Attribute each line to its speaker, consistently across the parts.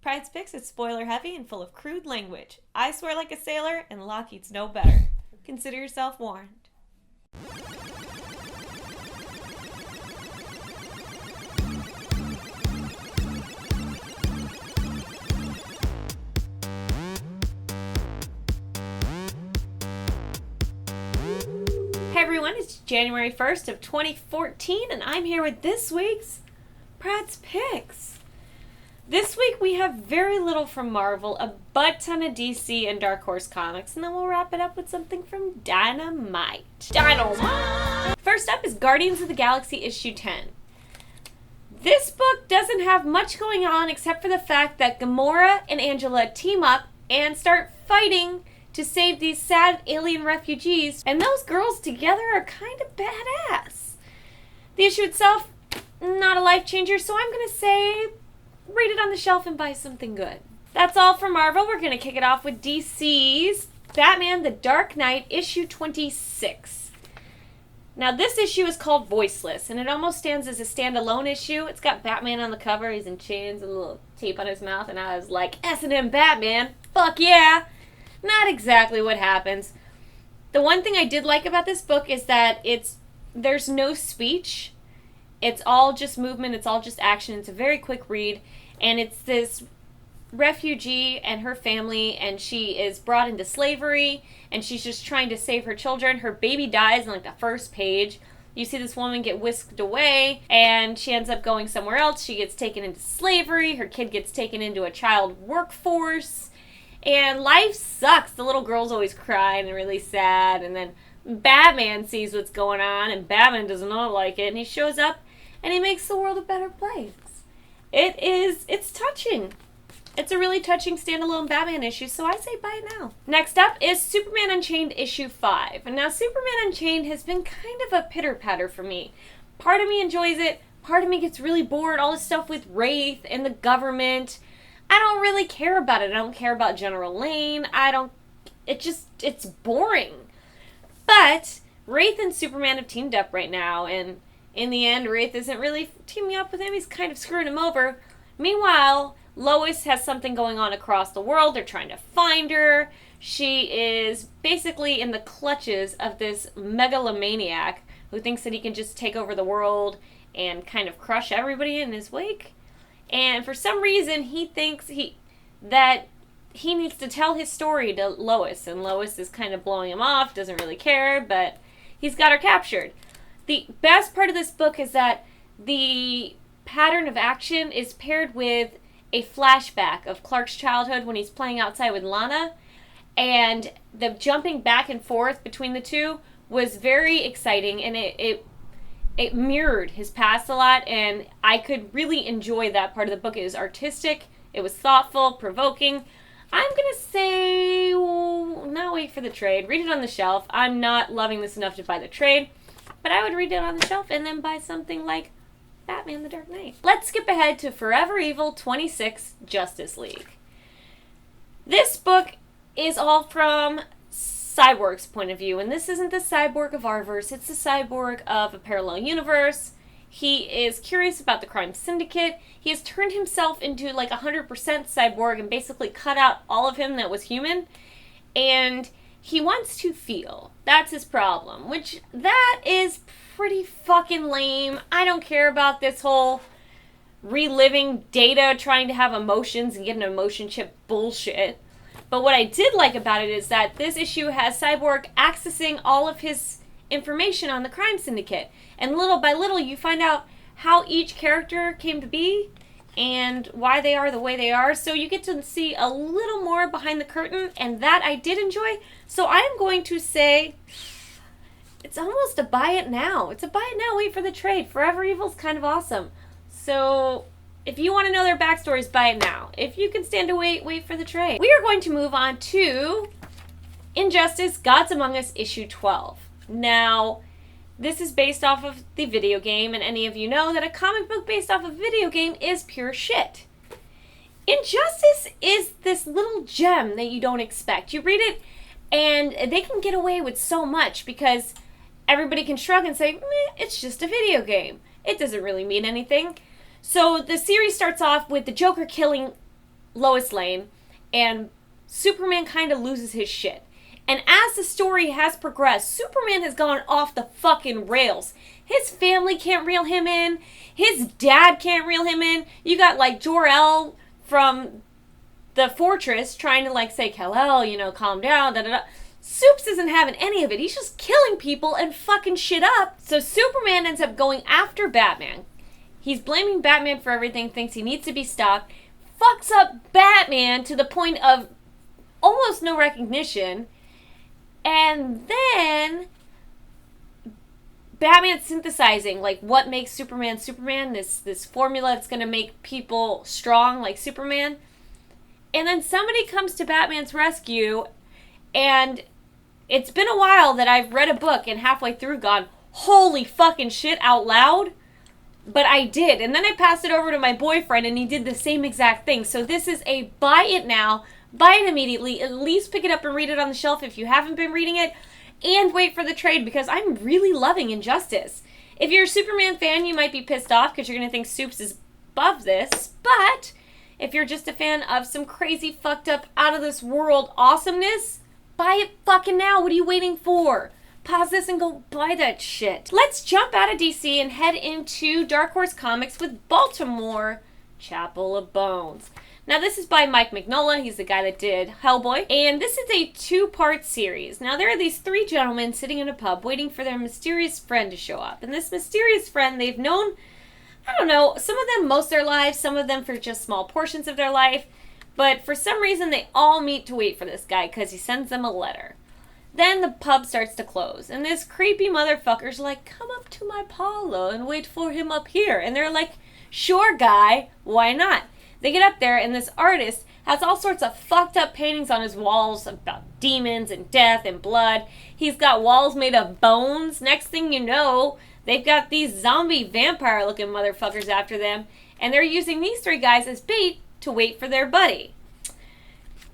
Speaker 1: Pryde's Picks is spoiler heavy and full of crude language. I swear like a sailor, and Lockheed's no better. Consider yourself warned. Hey everyone, it's January 1st of 2014, and I'm here with this week's Pryde's Picks. This week we have very little from Marvel, a butt ton of DC and Dark Horse comics, and then we'll wrap it up with something from Dynamite. First up is Guardians of the Galaxy issue 10. This book doesn't have much going on except for the fact that Gamora and Angela team up and start fighting to save these sad alien refugees, and those girls together are kind of badass. The issue itself, not a life changer, so I'm gonna say read it on the shelf and buy something good. That's all for Marvel. We're gonna kick it off with DC's Batman the Dark Knight issue 26. Now this issue is called Voiceless, and it almost stands as a standalone issue. It's got Batman on the cover, he's in chains, a little tape on his mouth, and I was like, S&M Batman, fuck yeah! Not exactly what happens. The one thing I did like about this book is that there's no speech. It's all just movement, it's all just action. It's a very quick read, and it's this refugee and her family, and she is brought into slavery, and she's just trying to save her children. Her baby dies in like the first page. You see this woman get whisked away, and she ends up going somewhere else. She gets taken into slavery. Her kid gets taken into a child workforce. And life sucks. The little girl's always crying and really sad. And then Batman sees what's going on, and Batman does not like it. And he shows up, and he makes the world a better place. It's touching. It's a really touching standalone Batman issue, so I say buy it now. Next up is Superman Unchained issue 5. And now Superman Unchained has been kind of a pitter-patter for me. Part of me enjoys it. Part of me gets really bored. All this stuff with Wraith and the government. I don't really care about it. I don't care about General Lane. It's boring. But Wraith and Superman have teamed up right now, and in the end, Wraith isn't really teaming up with him. He's kind of screwing him over. Meanwhile, Lois has something going on across the world. They're trying to find her. She is basically in the clutches of this megalomaniac who thinks that he can just take over the world and kind of crush everybody in his wake. And for some reason, he thinks that he needs to tell his story to Lois. And Lois is kind of blowing him off, doesn't really care, but he's got her captured. The best part of this book is that the pattern of action is paired with a flashback of Clark's childhood when he's playing outside with Lana. And the jumping back and forth between the two was very exciting, and it mirrored his past a lot, and I could really enjoy that part of the book. It was artistic, it was thoughtful, provoking. I'm going to say, now wait for the trade. Read it on the shelf. I'm not loving this enough to buy the trade, but I would read it on the shelf and then buy something like Batman the Dark Knight. Let's skip ahead to Forever Evil 26 Justice League. This book is all from Cyborg's point of view, and this isn't the Cyborg of our verse, it's the Cyborg of a parallel universe. He is curious about the crime syndicate. He has turned himself into like 100% cyborg and basically cut out all of him that was human, and he wants to feel. That's his problem, which that is pretty fucking lame. I don't care about this whole reliving data, trying to have emotions and get an emotion chip bullshit. But what I did like about it is that this issue has Cyborg accessing all of his information on the crime syndicate. And little by little, you find out how each character came to be and why they are the way they are. So you get to see a little more behind the curtain, and that I did enjoy. So I am going to say it's almost a buy it now. It's a buy it now, wait for the trade. Forever Evil's kind of awesome. So if you want to know their backstories, buy it now. If you can stand to wait for the trade. We are going to move on to Injustice Gods Among Us issue 12. Now, this is based off of the video game, and any of you know that a comic book based off of a video game is pure shit. Injustice is this little gem that you don't expect. You read it, and they can get away with so much because everybody can shrug and say, meh, it's just a video game. It doesn't really mean anything. So the series starts off with the Joker killing Lois Lane, and Superman kind of loses his shit. And as the story has progressed, Superman has gone off the fucking rails. His family can't reel him in. His dad can't reel him in. You got like Jor-El from the Fortress trying to like say, Kal-El, you know, calm down, da da da. Supes isn't having any of it. He's just killing people and fucking shit up. So Superman ends up going after Batman. He's blaming Batman for everything, thinks he needs to be stopped, fucks up Batman to the point of almost no recognition, and then Batman's synthesizing like what makes Superman Superman, this formula that's going to make people strong like Superman. And then somebody comes to Batman's rescue, and it's been a while that I've read a book and halfway through gone, holy fucking shit, out loud. But I did. And then I passed it over to my boyfriend, and he did the same exact thing. So this is a buy it now, buy it immediately, at least pick it up and read it on the shelf if you haven't been reading it, and wait for the trade, because I'm really loving Injustice. If you're a Superman fan, you might be pissed off because you're going to think Supes is above this, but if you're just a fan of some crazy, fucked up, out of this world awesomeness, buy it fucking now. What are you waiting for? Pause this and go buy that shit. Let's jump out of DC and head into Dark Horse Comics with Baltimore, Chapel of Bones. Now, this is by Mike Mignola. He's the guy that did Hellboy. And this is a two-part series. Now, there are these three gentlemen sitting in a pub waiting for their mysterious friend to show up. And this mysterious friend they've known, I don't know, some of them most of their lives, some of them for just small portions of their life. But for some reason, they all meet to wait for this guy because he sends them a letter. Then the pub starts to close, and this creepy motherfucker's like, come up to my parlor and wait for him up here. And they're like, sure, guy, why not? They get up there, and this artist has all sorts of fucked up paintings on his walls about demons and death and blood. He's got walls made of bones. Next thing you know, they've got these zombie vampire-looking motherfuckers after them, and they're using these three guys as bait to wait for their buddy.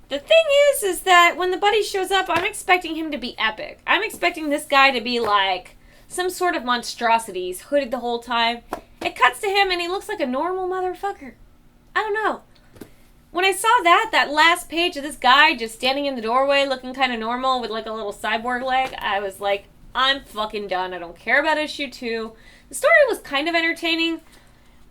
Speaker 1: The thing is that when the buddy shows up, I'm expecting him to be epic. I'm expecting this guy to be like some sort of monstrosity. He's hooded the whole time. It cuts to him and he looks like a normal motherfucker. I don't know. When I saw that last page of this guy just standing in the doorway looking kind of normal with like a little cyborg leg, I was like, I'm fucking done. I don't care about issue 2. The story was kind of entertaining,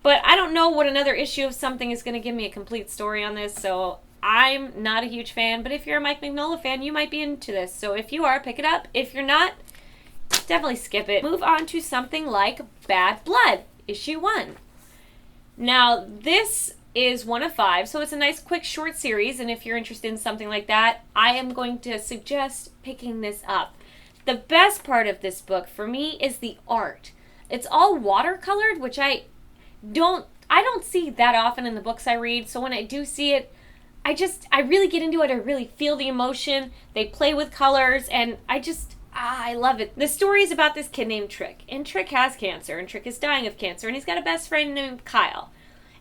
Speaker 1: but I don't know what another issue of something is going to give me a complete story on this, so I'm not a huge fan, but if you're a Mike Mignola fan, you might be into this. So if you are, pick it up. If you're not, definitely skip it. Move on to something like Bad Blood, issue 1. Now, this is 1 of 5, so it's a nice, quick, short series, and if you're interested in something like that, I am going to suggest picking this up. The best part of this book, for me, is the art. It's all watercolored, which I don't see that often in the books I read, so when I do see it, I really get into it. I really feel the emotion. They play with colors, and I love it. The story is about this kid named Trick, and Trick has cancer, and Trick is dying of cancer, and he's got a best friend named Kyle.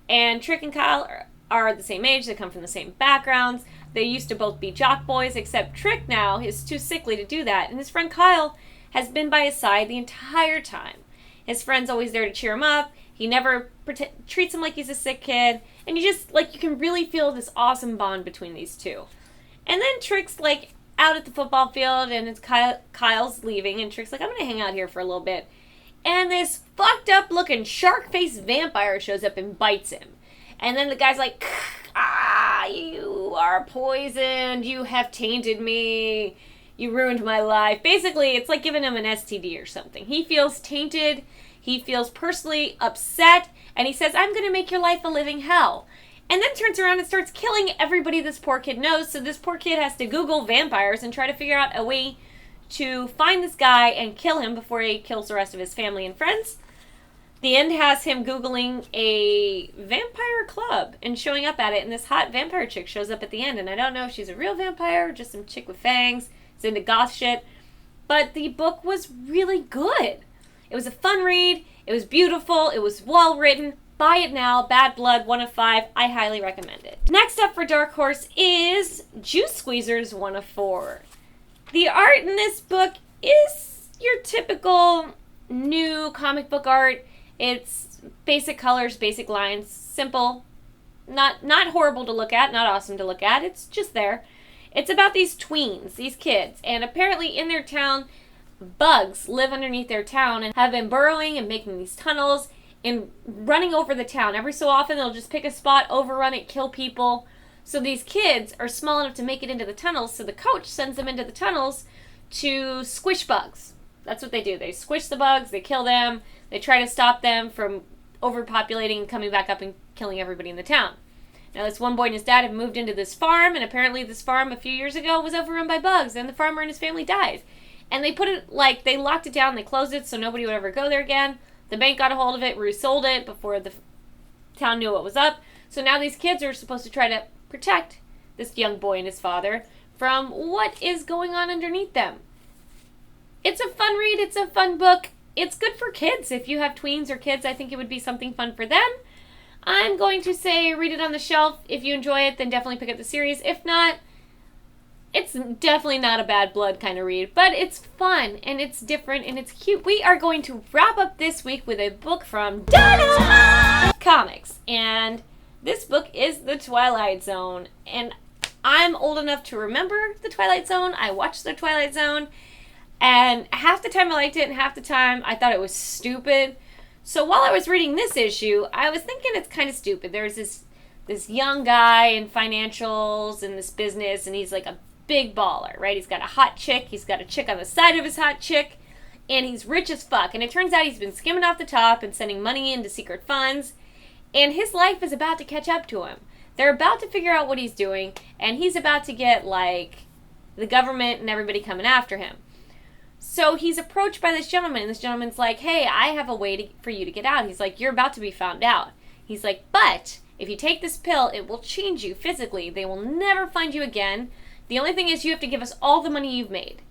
Speaker 1: And Trick and Kyle are the same age. They come from the same backgrounds. They used to both be jock boys, except Trick now is too sickly to do that, and his friend Kyle has been by his side the entire time. His friend's always there to cheer him up. He never treats him like he's a sick kid. And you can really feel this awesome bond between these two. And then Trick's, out at the football field, and it's Kyle's leaving, and Trick's like, I'm going to hang out here for a little bit. And this fucked up looking shark-faced vampire shows up and bites him. And then the guy's like, you are poisoned. You have tainted me. You ruined my life. Basically, it's like giving him an STD or something. He feels tainted. He feels personally upset. And he says, I'm going to make your life a living hell. And then turns around and starts killing everybody this poor kid knows. So this poor kid has to Google vampires and try to figure out a way to find this guy and kill him before he kills the rest of his family and friends. The end has him Googling a vampire club and showing up at it. And this hot vampire chick shows up at the end. And I don't know if she's a real vampire or just some chick with fangs. It's into goth shit. But the book was really good. It was a fun read. It was beautiful. It was well written. Buy it now. Bad Blood, 1 of 5. I highly recommend it. Next up for Dark Horse is Juice Squeezers, 1 of 4. The art in this book is your typical new comic book art. It's basic colors, basic lines, simple, Not horrible to look at, not awesome to look at. It's just there. It's about these tweens, these kids, and apparently in their town, bugs live underneath their town and have been burrowing and making these tunnels and running over the town. Every so often, they'll just pick a spot, overrun it, kill people. So these kids are small enough to make it into the tunnels, so the coach sends them into the tunnels to squish bugs. That's what they do. They squish the bugs, they kill them, they try to stop them from overpopulating and coming back up and killing everybody in the town. Now, this one boy and his dad have moved into this farm, and apparently this farm a few years ago was overrun by bugs, and the farmer and his family died. And they put it, they locked it down, they closed it so nobody would ever go there again. The bank got a hold of it, resold it before the town knew what was up. So now these kids are supposed to try to protect this young boy and his father from what is going on underneath them. It's a fun read, it's a fun book. It's good for kids. If you have tweens or kids, I think it would be something fun for them. I'm going to say read it on the shelf. If you enjoy it, then definitely pick up the series. If not, it's definitely not a bad blood kind of read, but it's fun and it's different and it's cute. We are going to wrap up this week with a book from Dynamite Comics, and this book is The Twilight Zone. And I'm old enough to remember The Twilight Zone. I watched The Twilight Zone, and half the time I liked it and half the time I thought it was stupid. So while I was reading this issue, I was thinking it's kind of stupid. There's this young guy in financials and this business, and he's like a big baller, right? He's got a hot chick. He's got a chick on the side of his hot chick, and he's rich as fuck. And it turns out he's been skimming off the top and sending money into secret funds, and his life is about to catch up to him. They're about to figure out what he's doing, and he's about to get, the government and everybody coming after him. So he's approached by this gentleman, and this gentleman's like, hey, I have a way for you to get out. He's like, you're about to be found out. He's like, but if you take this pill, it will change you physically. They will never find you again. The only thing is you have to give us all the money you've made.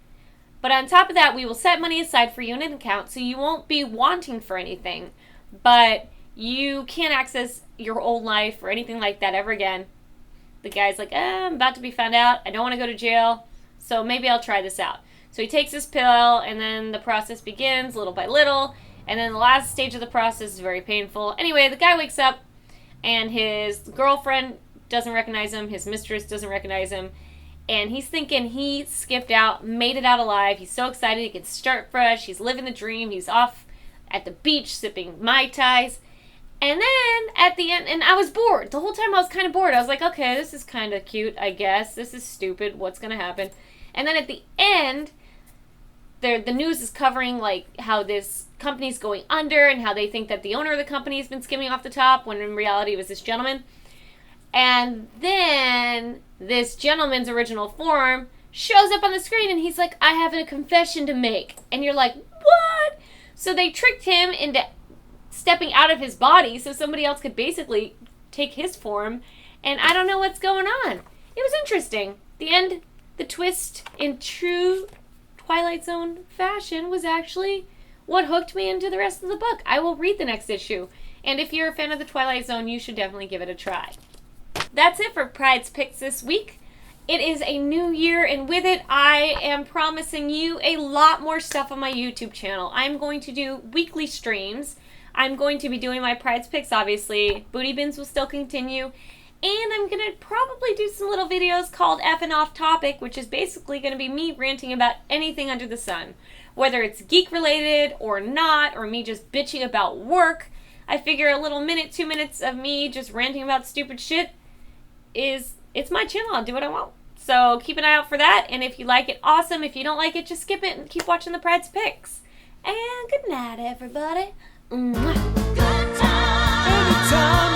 Speaker 1: But on top of that, we will set money aside for you in an account, so you won't be wanting for anything. But you can't access your old life or anything like that ever again. The guy's like, I'm about to be found out. I don't want to go to jail, so maybe I'll try this out. So he takes this pill, and then the process begins little by little, and then the last stage of the process is very painful. Anyway, the guy wakes up, and his girlfriend doesn't recognize him, his mistress doesn't recognize him, and he's thinking he skipped out, made it out alive. He's so excited he can start fresh. He's living the dream. He's off at the beach sipping Mai Tais. And then at the end, and I was bored. The whole time I was kind of bored. I was like, okay, this is kind of cute, I guess. This is stupid. What's going to happen? And then at the end, the news is covering how this company's going under and how they think that the owner of the company has been skimming off the top when in reality it was this gentleman. And then this gentleman's original form shows up on the screen, and he's like, I have a confession to make. And you're like, what? So they tricked him into stepping out of his body so somebody else could basically take his form. And I don't know what's going on. It was interesting. The end, the twist in true Twilight Zone fashion was actually what hooked me into the rest of the book. I will read the next issue. And if you're a fan of the Twilight Zone, you should definitely give it a try. That's it for Pryde's Picks this week. It is a new year, and with it, I am promising you a lot more stuff on my YouTube channel. I'm going to do weekly streams. I'm going to be doing my Pryde's Picks, obviously. Booty Bins will still continue. And I'm going to probably do some little videos called F and Off Topic, which is basically going to be me ranting about anything under the sun. Whether it's geek-related or not, or me just bitching about work, I figure a little minute, 2 minutes of me just ranting about stupid shit it's my channel. I'll do what I want. So keep an eye out for that. And if you like it, awesome. If you don't like it, just skip it and keep watching the Pryde's Picks. And good night, everybody. Mwah.
Speaker 2: Good time.